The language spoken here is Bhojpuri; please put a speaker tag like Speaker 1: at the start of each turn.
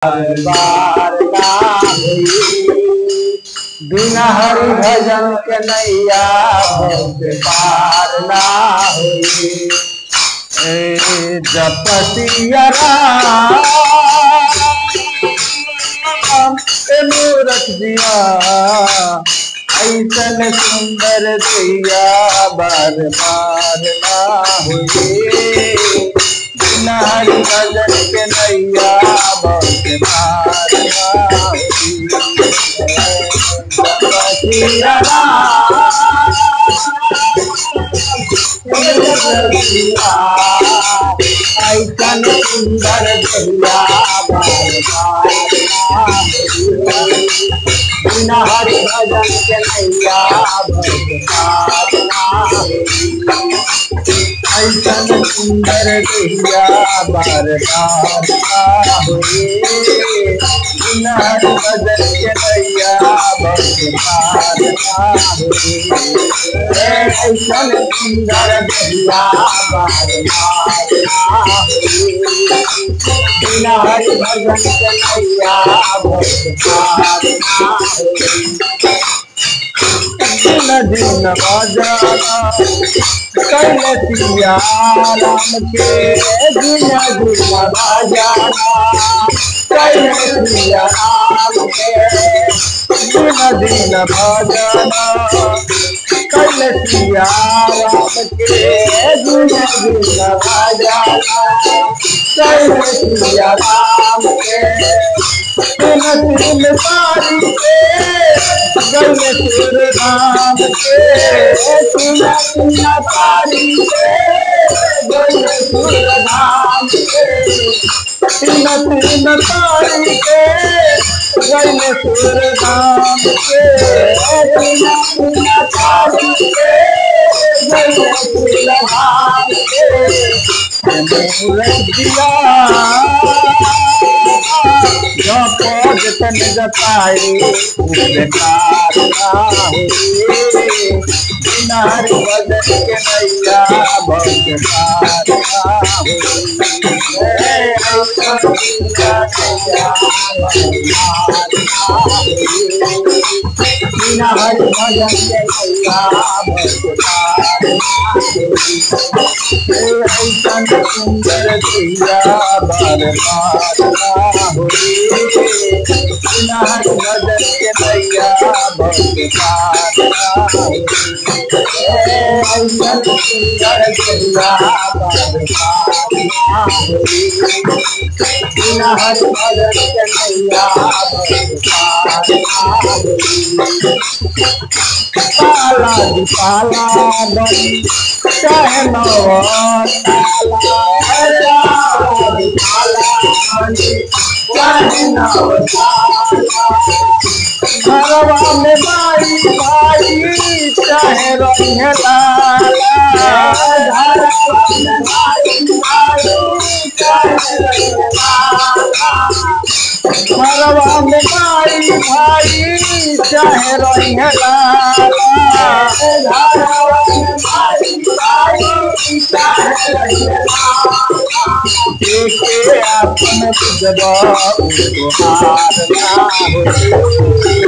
Speaker 1: बार ना हुई बिना हरि भजन के नैया बहुत पार ना हुई। जपतिया राम मूरत दिया ऐसन सुंदर दिया बार बार ना हुई बिना हरि भजन के नैया बहुत पार ना हुई। जपतिया ऐसन सुंदर दिया बार बार बिना हरि भजन के नैया बहुत पार ना हुई। ऐसन सुंदर दिया बार बार ना हुई बिना हरि भजन के नैया बहुत पार ना हुई। ऐसन सुंदर दिया बार बार ना हुई बिना हरि भजन के नैया बहुत पार ना हुई। दिन दिन बजाना कैलसिया राम के दिन दिन बजाना कैलसिया राम के दिन दिन बजाना कैलसिया राम के दिन दिन बजाना कैलसिया राम के तीन तीन तारीख गल सुर राम के तीन तीन तारीख गल सुर राम के तीन तीन तारीख गल सुर राम के तीन तीन तारीख गल सुर राम के मूरत दिया जो पद तन जताई बेकार ना हुई बिना हरि भजन के नैया बहुत पार ना हुई। बिना हरि भजन के नैया बहुत पार ना हुई। ऐसन सुंदर दिया बार बार ना हुई बिना हरि भजन के नैया बहुत पार ना हुई। ऐसन सुंदर दिया बार बार ना हुई बिना हरि भजन के नैया बहुत पार ना हुई। पाला जी पाला बन चाहे नवा ताला घरवा में भाई भाई चाहे रंगे लाला घरवा में भाई भाई चाहे रंगे लाला घरवा में भाई भाई चाहे रंगे लाला घरवा में भाई भाई चाहे रंगे लाला देखे अपन जबा उपहार ना होई